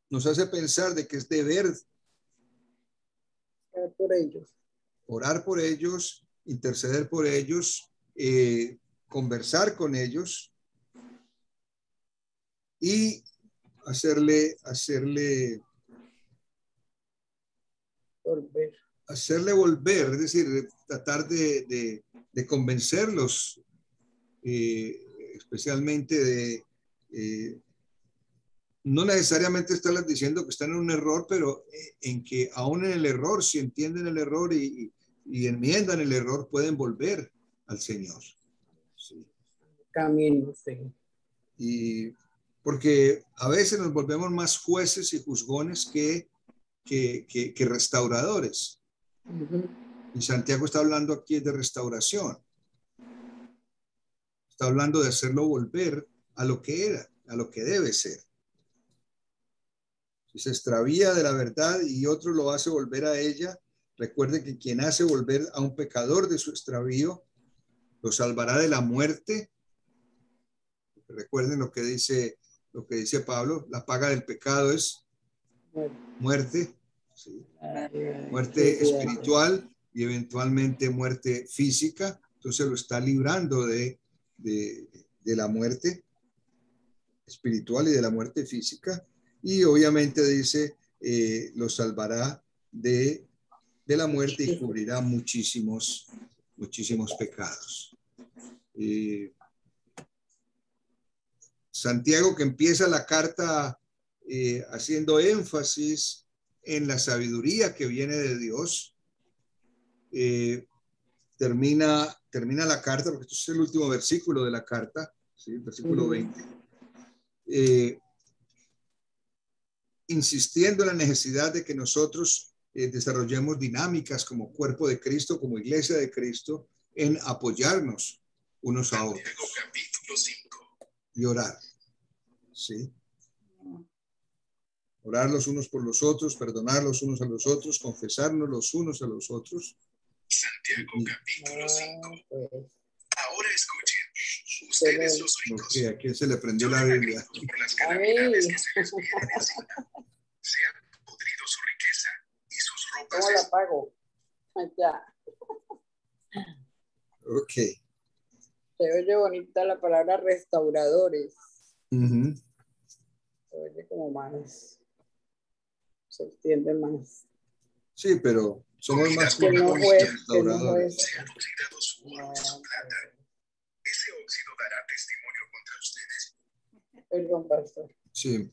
S1: nos hace pensar de que es deber orar por ellos, interceder por ellos, conversar con ellos y hacerle volver, es decir, tratar de convencerlos, especialmente no necesariamente estarles diciendo que están en un error, pero en que aún en el error, si entienden el error y enmiendan el error, pueden volver al Señor. Sí.
S2: Camino, sí.
S1: Y porque a veces nos volvemos más jueces y juzgones que restauradores. Y Santiago está hablando aquí de restauración. Está hablando de hacerlo volver a lo que era, a lo que debe ser. Si se extravía de la verdad y otro lo hace volver a ella, recuerde que quien hace volver a un pecador de su extravío, lo salvará de la muerte. Recuerden lo que dice Pablo, la paga del pecado es muerte, ¿sí? Muerte espiritual y eventualmente muerte física. Entonces lo está librando de la muerte espiritual y de la muerte física. Y obviamente dice, lo salvará de la muerte y cubrirá muchísimos pecados. Santiago, que empieza la carta haciendo énfasis en la sabiduría que viene de Dios, termina la carta, porque esto es el último versículo de la carta, ¿sí? El versículo 20, insistiendo en la necesidad de que nosotros desarrollemos dinámicas como cuerpo de Cristo, como iglesia de Cristo, en apoyarnos unos a otros y orar, ¿sí? Orar los unos por los otros, perdonar los unos a los otros, confesarnos los unos a los otros.
S6: Santiago capítulo 5. Ahora escuchen, ustedes los ricos.
S1: Okay, ¿a quién se le prendió la Biblia?
S6: Por las calamidades que se les vienen encima. Se ha podrido su riqueza y sus ropas.
S2: ¿Cómo la pago? Ya.
S1: Ok.
S2: Se oye bonita la palabra restauradores.
S1: Uh-huh.
S2: Se oye como más. Se extiende más.
S1: Sí, pero somos más
S2: que no
S1: restauradores.
S6: Se han oxidado su oro y su plata. Ese óxido dará testimonio contra ustedes.
S2: Perdón, pastor.
S1: Sí.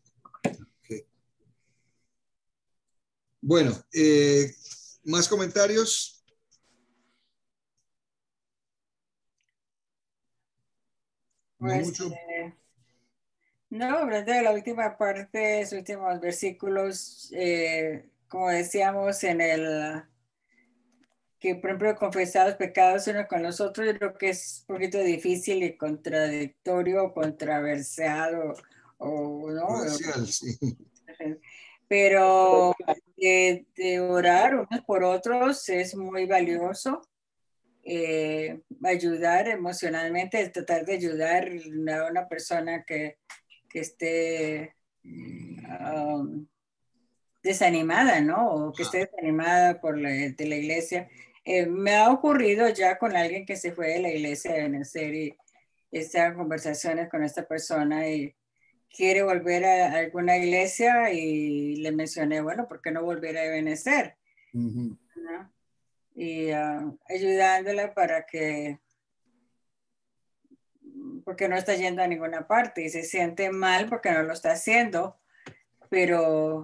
S1: Okay. Bueno, ¿más comentarios? No
S4: Pues,
S1: mucho.
S4: No, hablando de la última parte, los últimos versículos, como decíamos en el que, por ejemplo, confesar los pecados uno con los otros, yo creo que es un poquito difícil y contradictorio, controversial o no.
S1: Sí.
S4: Pero de orar unos por otros es muy valioso. Ayudar emocionalmente, tratar de ayudar a una persona que esté desanimada, ¿no? O que esté desanimada de la iglesia. Me ha ocurrido ya con alguien que se fue de la iglesia de Benecer y estaba en conversaciones con esta persona y quiere volver a alguna iglesia y le mencioné, bueno, ¿por qué no volver a Benecer?
S1: Uh-huh.
S4: ¿No? Y ayudándola para que, porque no está yendo a ninguna parte y se siente mal porque no lo está haciendo, pero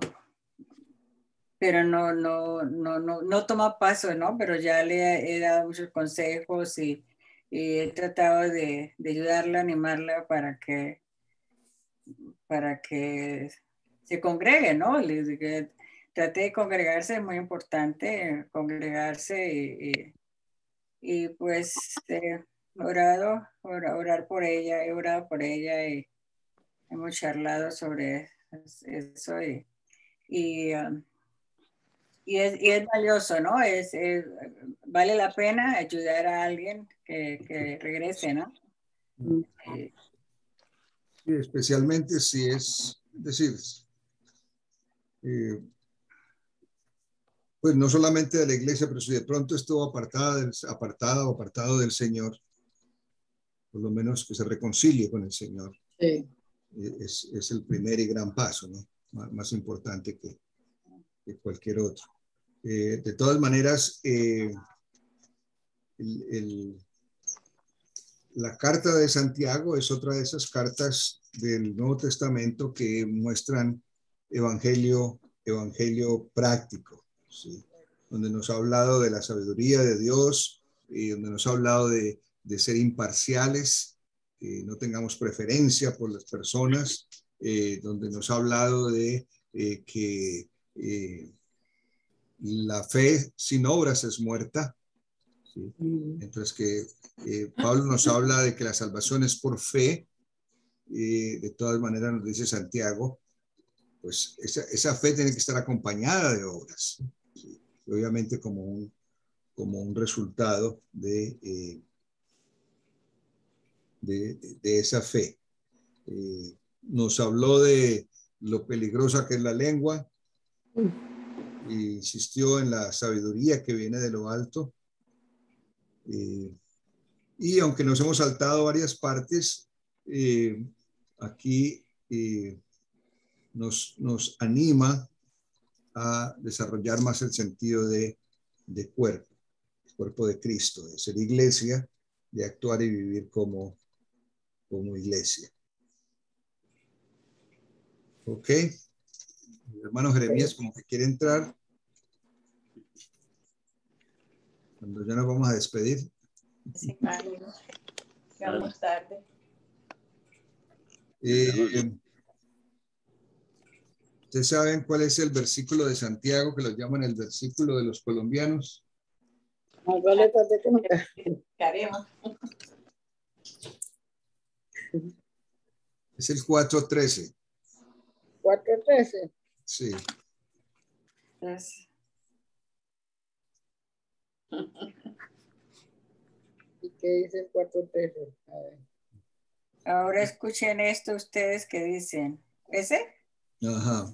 S4: no toma paso, ¿no? Pero ya le he dado muchos consejos y he tratado de ayudarla, animarla para que se congregue, ¿no? Trate de congregarse, es muy importante congregarse y pues orar por ella, he orado por ella y hemos charlado sobre eso y es valioso, ¿no? Vale la pena ayudar a alguien que regrese, ¿no?
S1: Sí, especialmente si es decir, pues no solamente de la iglesia, pero si de pronto estuvo apartado del Señor, por lo menos que se reconcilie con el Señor.
S2: Sí.
S1: Es el primer y gran paso, ¿no? Más importante que cualquier otro. De todas maneras, la carta de Santiago es otra de esas cartas del Nuevo Testamento que muestran evangelio práctico, ¿sí? Donde nos ha hablado de la sabiduría de Dios y donde nos ha hablado de ser imparciales, que no tengamos preferencia por las personas, donde nos ha hablado de que la fe sin obras es muerta, ¿sí? Mientras que Pablo nos habla de que la salvación es por fe de todas maneras nos dice Santiago, pues esa fe tiene que estar acompañada de obras, ¿sí? Obviamente como un resultado de esa fe. Nos habló de lo peligrosa que es la lengua, e insistió en la sabiduría que viene de lo alto, y aunque nos hemos saltado varias partes, aquí nos anima a desarrollar más el sentido de cuerpo de Cristo, de ser iglesia, de actuar y vivir como iglesia. Ok. Mi hermano Jeremías como que quiere entrar. Cuando ya nos vamos a despedir.
S2: Sí, ánimo. Llegamos tarde.
S1: ¿Ustedes saben cuál es el versículo de Santiago que lo llaman el versículo de los colombianos?
S2: Más vale tarde que nunca. Haremos.
S1: Es el 4:13.
S2: 4:13.
S1: Sí.
S2: ¿Y qué dice el 4:13? A ver.
S4: Ahora escuchen esto ustedes que dicen. ¿Ese?
S1: Ajá.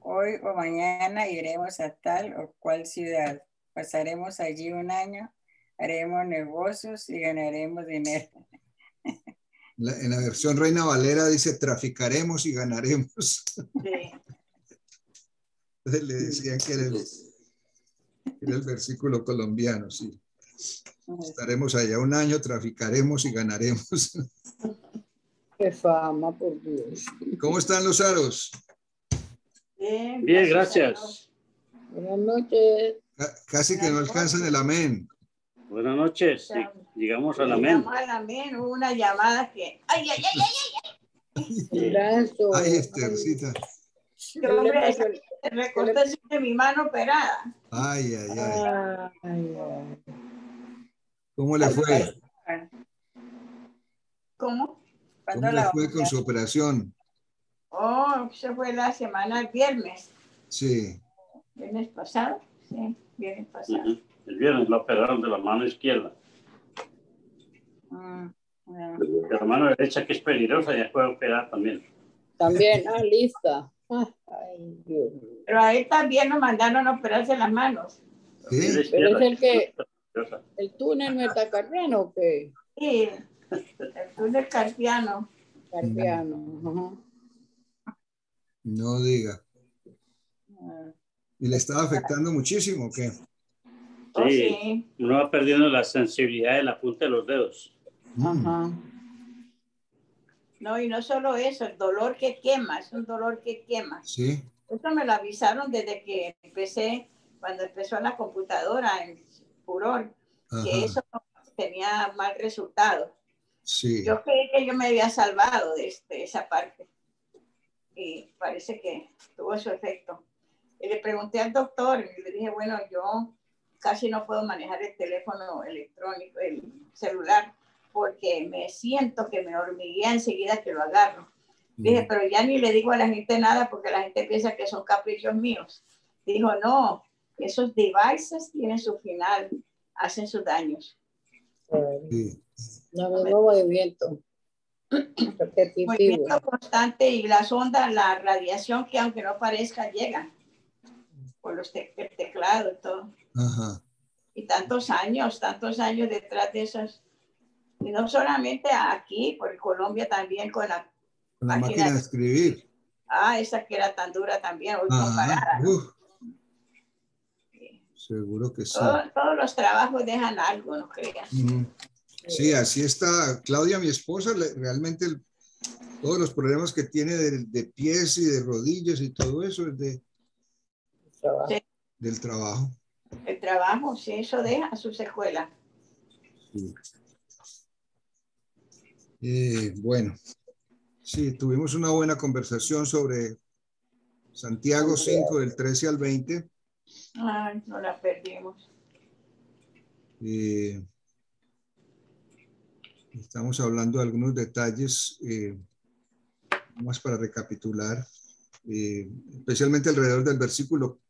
S4: Hoy o mañana iremos a tal o cual ciudad. Pasaremos allí un año, haremos negocios y ganaremos dinero.
S1: En la versión Reina Valera dice traficaremos y ganaremos.
S2: Sí.
S1: Entonces le decían que era el versículo colombiano, sí. Estaremos allá un año, traficaremos y ganaremos.
S2: Qué fama, por Dios.
S1: ¿Cómo están los aros?
S2: Bien,
S3: Bien, gracias.
S2: Buenas noches.
S1: Casi que no alcanzan el amén.
S3: Buenas noches. Sí, llegamos al amén.
S2: Llegamos al amén. Hubo una llamada que... ¡Ay, ay, ay, ay! El brazo.
S1: Ay, Estercita.
S2: Hombre, se recorté sobre mi mano operada.
S1: Ay, ay, ay.
S2: Ay, ay.
S1: ¿Cómo le fue?
S2: ¿Cómo?
S1: ¿Cómo le fue con su operación?
S2: Oh, se fue la semana, el viernes.
S1: Sí.
S2: ¿Viernes pasado? Sí, viernes pasado.
S3: El viernes la operaron de la mano izquierda. De la mano derecha, que es peligrosa, ya puede operar también.
S2: También, lista. Ay, Dios. Pero a él también nos mandaron a operarse las manos.
S1: ¿Sí?
S2: Pero es el que... ¿El túnel metacarpiano o qué? Sí, el túnel carpiano. Carpiano,
S1: No diga. ¿Y le estaba afectando muchísimo o qué?
S3: Sí, uno va perdiendo la sensibilidad de la punta de los dedos.
S2: Ajá. No, y no solo eso, el dolor que quema, es un dolor que quema.
S1: Sí.
S2: Eso me lo avisaron desde que empecé, cuando empezó la computadora en Furor, que eso tenía mal resultado.
S1: Sí.
S2: Yo creí que yo me había salvado de esa parte y parece que tuvo su efecto. Y le pregunté al doctor y le dije, bueno, yo casi no puedo manejar el teléfono electrónico, el celular, porque me siento que me hormiguea enseguida que lo agarro. Dije, pero ya ni le digo a la gente nada porque la gente piensa que son caprichos míos. Dijo, no, esos devices tienen su final, hacen sus daños.
S1: Sí.
S2: No, mismo movimiento. Movimiento constante y las ondas, la radiación que aunque no parezca llega por el teclado y todo.
S1: Ajá.
S2: Y tantos años detrás de esas. Y no solamente aquí, por Colombia también con la
S1: máquina de escribir.
S2: Esa que era tan dura también, hoy comparada.
S1: Seguro que sí.
S2: Todos los trabajos dejan algo, no creas.
S1: Sí, así está Claudia, mi esposa, realmente todos los problemas que tiene de pies y de rodillas y todo eso es del trabajo.
S2: El trabajo, sí, eso deja su secuela.
S1: Sí. Bueno, sí, tuvimos una buena conversación sobre Santiago 5, del 13 al 20.
S2: Ay, no la perdimos.
S1: Estamos hablando de algunos detalles, más para recapitular, especialmente alrededor del versículo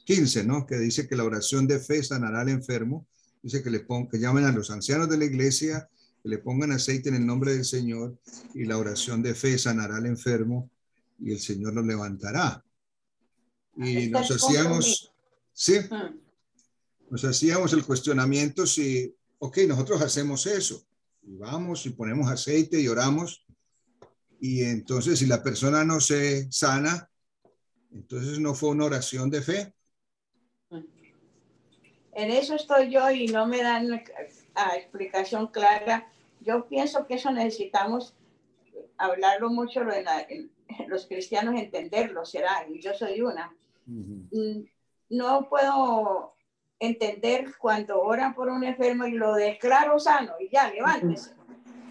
S1: 15, ¿no? Que dice que la oración de fe sanará al enfermo. Dice que llamen a los ancianos de la iglesia, que le pongan aceite en el nombre del Señor, y la oración de fe sanará al enfermo y el Señor lo levantará. Y nos hacíamos, sí, nos hacíamos el cuestionamiento si, ok, nosotros hacemos eso, y vamos y ponemos aceite y oramos, y entonces si la persona no se sana, entonces no fue una oración de fe.
S2: En eso estoy yo y no me dan explicación clara. Yo pienso que eso necesitamos hablarlo mucho en los cristianos, entenderlo, será, y yo soy una. No puedo entender cuando oran por un enfermo y lo declaro sano y ya, levántese.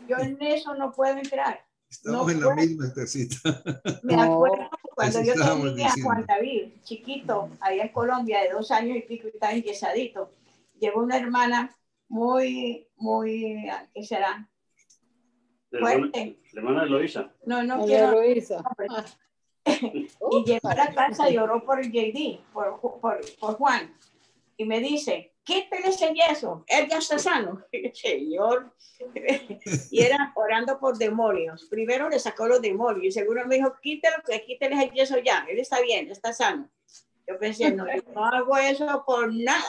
S2: Yo en eso no puedo entrar.
S1: Estamos
S2: no
S1: en
S2: puedo.
S1: La misma tacita.
S2: Me acuerdo cuando yo tenía
S1: diciendo.
S2: a Juan David, chiquito, allá en Colombia, de 2 años y pico, y estaba enyesadito. Llegó una hermana muy, ¿qué será? Fuerte.
S3: La hermana Eloísa.
S2: No quiero.
S7: Eloísa.
S2: Y llegó a la casa y oró por el JD, por Juan. Y me dice, quítele ese yeso, él ya está sano. Señor. Y era orando por demonios. Primero le sacó los demonios y seguro me dijo, quítele el yeso ya, él está bien, está sano. Yo pensé, no, yo no hago eso por nada.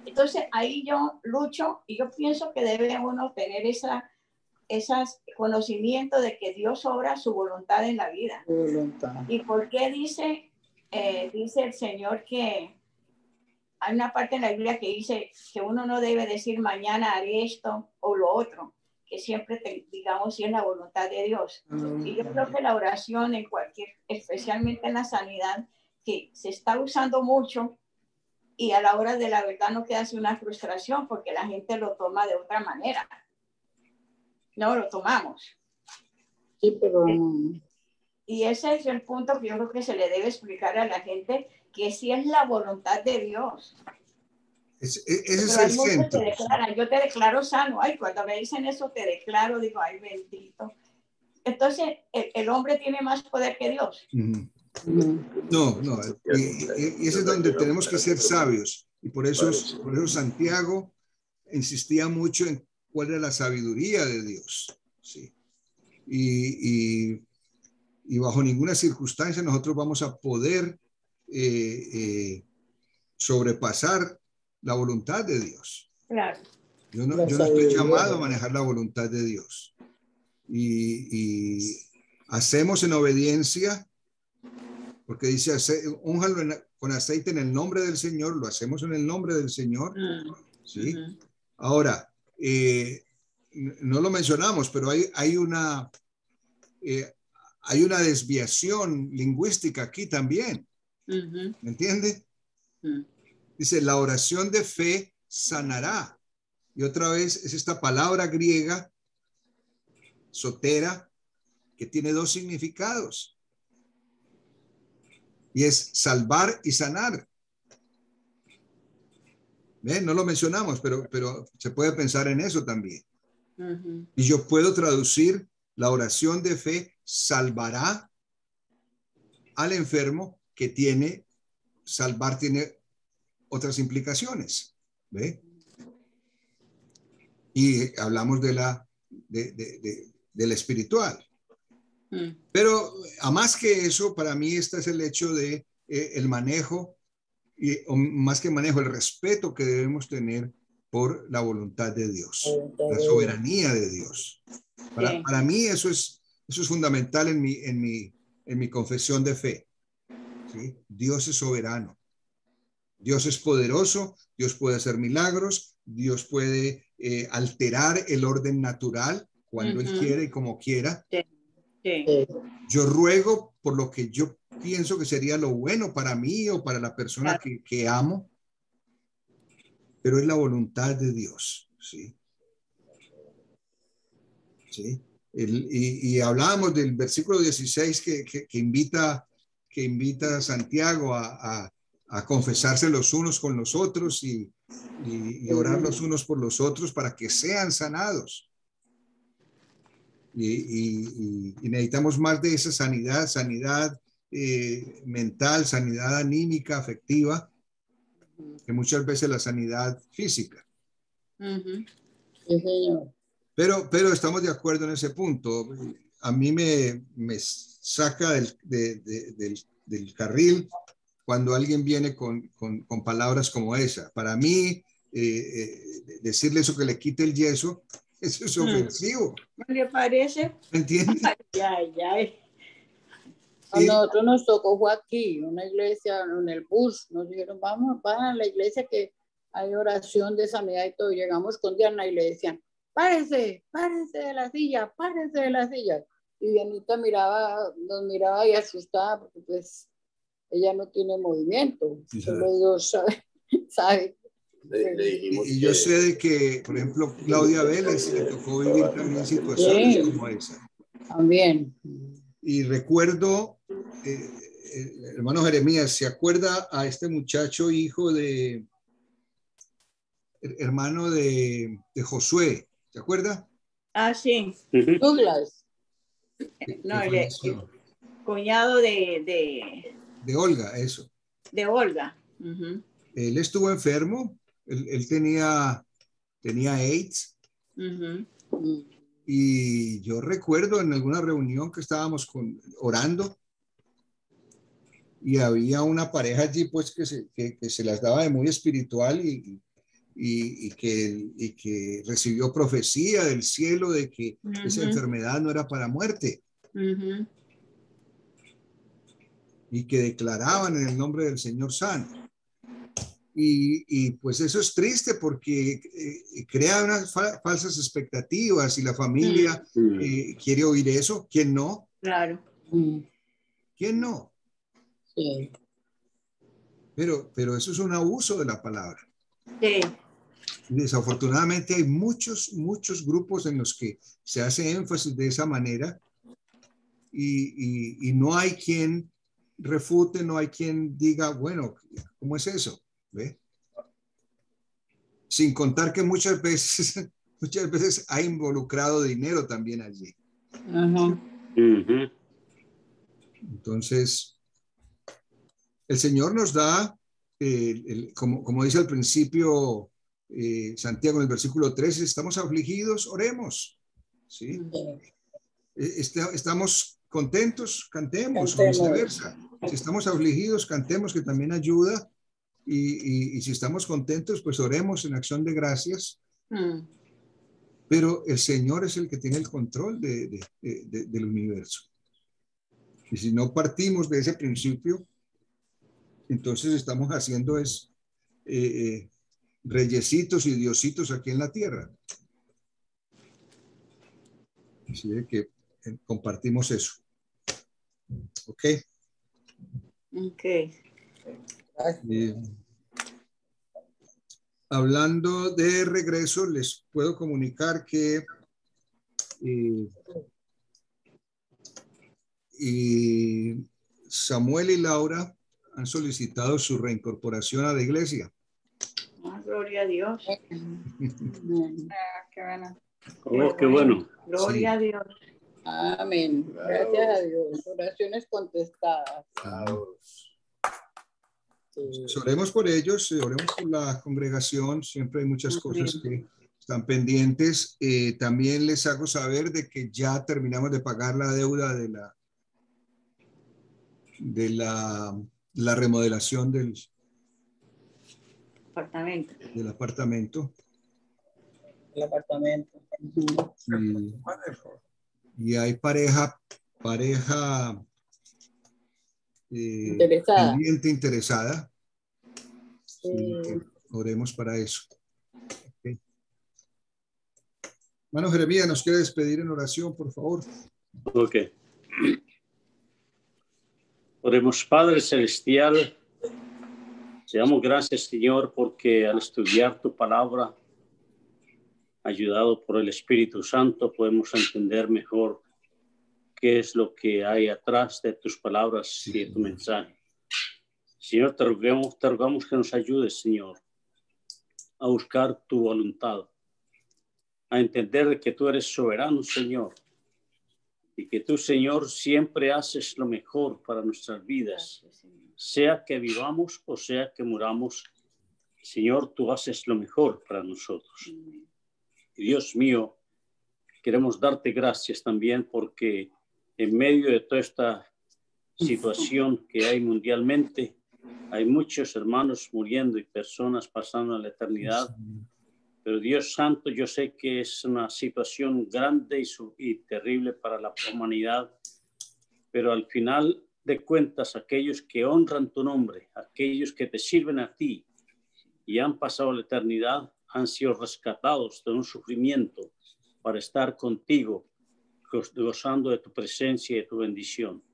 S2: Entonces ahí yo lucho y yo pienso que debe uno tener esas conocimiento de que Dios obra su voluntad en la vida. ¿Y por qué dice el Señor que hay una parte en la Biblia que dice que uno no debe decir mañana haré esto o lo otro, que siempre digamos si es la voluntad de Dios? Y yo creo que la oración en especialmente en la sanidad, que se está usando mucho y a la hora de la verdad no queda así una frustración porque la gente lo toma de otra manera. No lo tomamos.
S7: Sí, pero
S2: y ese es el punto que yo creo que se le debe explicar a la gente, que sí es la voluntad de Dios.
S1: Ese es el centro.
S2: Yo te declaro sano. Ay, cuando me dicen eso, te declaro, digo, ay, bendito. Entonces, el hombre tiene más poder que Dios.
S1: No. Y ese es donde tenemos que ser sabios. Y por eso Santiago insistía mucho en cuál era la sabiduría de Dios. Sí. Y bajo ninguna circunstancia nosotros vamos a poder sobrepasar la voluntad de Dios.
S2: Claro.
S1: Yo no estoy llamado a manejar la voluntad de Dios. Y hacemos en obediencia, porque dice, únjalo con aceite en el nombre del Señor, lo hacemos en el nombre del Señor. ¿Sí? Ahora, no lo mencionamos, pero hay una desviación lingüística aquí también. ¿Me entiende? Dice, la oración de fe sanará. Y otra vez es esta palabra griega, sotera, que tiene 2 significados. Y es salvar y sanar. ¿Ven? No lo mencionamos, pero se puede pensar en eso también. Y yo puedo traducir la oración de fe salvará al enfermo, que salvar tiene otras implicaciones. ¿Ve? Y hablamos de la espiritual. Pero a más que eso, para mí este es el hecho de el manejo, o más que manejo, el respeto que debemos tener por la voluntad de Dios, la soberanía de Dios. Para mí eso es fundamental en mi confesión de fe. ¿Sí? Dios es soberano. Dios es poderoso. Dios puede hacer milagros. Dios puede alterar el orden natural cuando Él quiere y como quiera. Yo ruego por lo que yo pienso que sería lo bueno para mí o para la persona que amo, pero es la voluntad de Dios. ¿Sí? ¿Sí? Y hablábamos del versículo 16 que invita a Santiago a confesarse los unos con los otros y orar los unos por los otros para que sean sanados. Y necesitamos más de esa sanidad mental, sanidad anímica, afectiva, que muchas veces la sanidad física.
S7: Sí, señor.
S1: Pero estamos de acuerdo en ese punto. A mí me saca del carril cuando alguien viene con palabras como esa. Para mí, decirle eso que le quite el yeso, eso es ofensivo.
S2: ¿No le parece?
S1: ¿Me entiendes?
S2: Ay, ay.
S7: A nosotros nos tocó, fue aquí, una iglesia, en el bus, nos dijeron, vamos, van a la iglesia que hay oración de sanidad y todo. Llegamos con Diana y le decían, párese de la silla, párese de la silla. Y Dianita nos miraba y asustada porque pues ella no tiene movimiento, solo Dios sabe.
S3: Le dijimos
S1: Y yo sé de que, por ejemplo, Claudia Vélez le tocó vivir también situaciones como esa.
S7: También.
S1: Y recuerdo, hermano Jeremías, ¿se acuerda a este muchacho hijo hermano de Josué? ¿Se acuerda?
S2: Ah, sí.
S7: Douglas.
S2: No, cuñado de
S1: Olga, eso.
S2: De Olga.
S1: Él estuvo enfermo, él tenía AIDS. Y yo recuerdo en alguna reunión que estábamos orando y había una pareja allí pues que se las daba de muy espiritual y que recibió profecía del cielo de que esa enfermedad no era para muerte. Y que declaraban en el nombre del Señor sano. Y pues eso es triste porque crea unas falsas expectativas y la familia quiere oír eso. ¿Quién no?
S2: Claro.
S1: ¿Quién no?
S7: Sí.
S1: Pero eso es un abuso de la palabra.
S2: Sí.
S1: Desafortunadamente hay muchos grupos en los que se hace énfasis de esa manera y no hay quien refute, no hay quien diga, bueno, ¿cómo es eso? ¿Ve? Sin contar que muchas veces ha involucrado dinero también allí. Entonces, el Señor nos da, como dice al principio Santiago en el versículo 13, estamos afligidos, oremos. ¿Sí? Estamos contentos, cantemos, o viceversa. Si estamos afligidos, cantemos, que también ayuda. Y si estamos contentos, pues oremos en acción de gracias. Pero el Señor es el que tiene el control del universo. Y si no partimos de ese principio, entonces estamos haciendo reyesitos y diositos aquí en la tierra. Así de que compartimos eso. ¿Ok?
S2: Ok.
S1: Hablando de regreso, les puedo comunicar que Samuel y Laura han solicitado su reincorporación a la iglesia.
S2: Gloria a Dios.
S4: Qué bueno.
S3: Oh, qué bueno.
S2: Gloria a Dios.
S7: Amén. Gracias a Dios. Oraciones contestadas.
S1: Pues oremos por ellos, oremos por la congregación. Siempre hay muchas cosas que están pendientes. También les hago saber de que ya terminamos de pagar la deuda de la remodelación del
S2: Apartamento.
S7: El apartamento.
S1: Y hay pareja interesada. Oremos para eso. Okay. Hermano Jeremías, ¿nos quiere despedir en oración, por favor?
S3: Ok. Oremos, Padre Celestial. Te damos gracias, Señor, porque al estudiar tu palabra, ayudado por el Espíritu Santo, podemos entender mejor qué es lo que hay atrás de tus palabras y de tu mensaje. Señor, te rogamos que nos ayudes, Señor, a buscar tu voluntad, a entender que tú eres soberano, Señor, y que tú, Señor, siempre haces lo mejor para nuestras vidas, sea que vivamos o sea que muramos. Señor, tú haces lo mejor para nosotros. Y Dios mío, queremos darte gracias también porque en medio de toda esta situación que hay mundialmente, hay muchos hermanos muriendo y personas pasando a la eternidad. Pero Dios Santo, yo sé que es una situación grande y terrible para la humanidad, pero al final de cuentas, aquellos que honran tu nombre, aquellos que te sirven a ti y han pasado la eternidad, han sido rescatados de un sufrimiento para estar contigo, gozando de tu presencia y de tu bendición.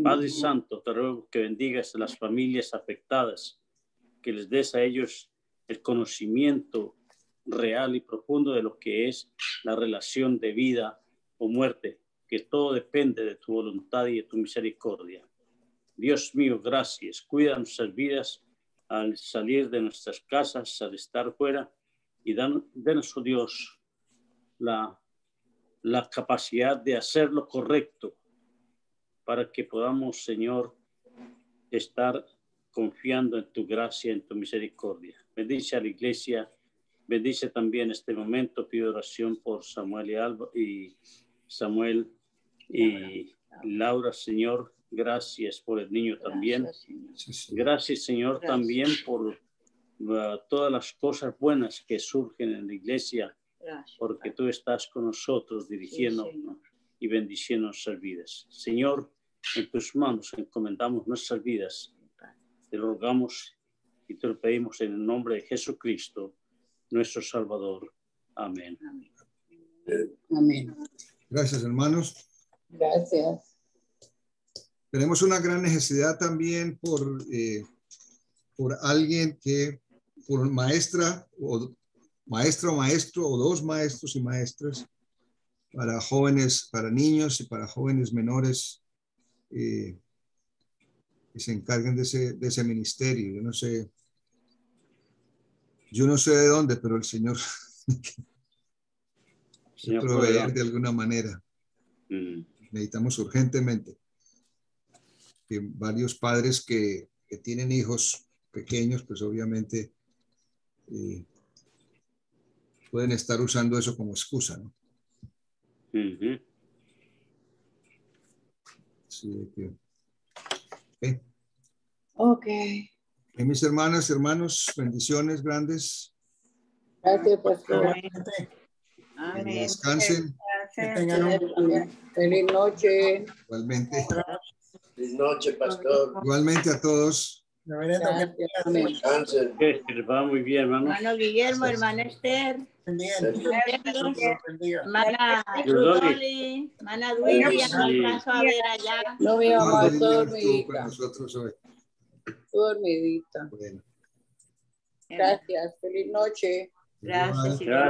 S3: Padre Santo, te ruego que bendigas a las familias afectadas, que les des a ellos el conocimiento real y profundo de lo que es la relación de vida o muerte, que todo depende de tu voluntad y de tu misericordia. Dios mío, gracias. Cuida nuestras vidas al salir de nuestras casas, al estar fuera, y danos, oh Dios, la capacidad de hacer lo correcto para que podamos, Señor, estar confiando en tu gracia, en tu misericordia. Bendice a la iglesia, bendice también este momento. Pido oración por Samuel y Samuel y Laura, Señor. Gracias por el niño también. Gracias, Señor, también por todas las cosas buenas que surgen en la iglesia, porque tú estás con nosotros dirigiéndonos y bendiciendo nuestras vidas. Señor, en tus manos encomendamos nuestras vidas. Te lo rogamos y te lo pedimos en el nombre de Jesucristo, nuestro Salvador. Amén.
S7: Amén.
S1: Gracias, hermanos.
S7: Gracias.
S1: Tenemos una gran necesidad también por alguien que, por maestra o maestro o dos maestros y maestras, para jóvenes, para niños y para jóvenes menores que se encarguen de ese ministerio. Yo no sé de dónde, pero el Señor proveer de alguna manera. Necesitamos urgentemente que varios padres que tienen hijos pequeños, pues obviamente pueden estar usando eso como excusa, ¿no? Sí,
S7: Ok.
S1: Mis hermanas, hermanos, bendiciones grandes.
S7: Gracias, pastor.
S2: Amén.
S1: Que descansen.
S5: Que tengan un
S7: Feliz noche.
S1: Igualmente.
S8: Feliz noche, pastor.
S1: Igualmente a todos.
S7: Gracias. Amén.
S8: Descansen.
S3: Que va muy bien, hermano.
S2: Hermano Guillermo, hermana Esther, hermana Rudoli, hermana Duili, ya no alcanzo a ver allá.
S7: No, mi mamá está
S1: Estuvo con
S7: dormidita.
S1: nosotros hoy.
S7: Dormidita.
S1: Bueno.
S7: Gracias. Feliz noche.
S2: Gracias,
S1: Igual.
S2: señor.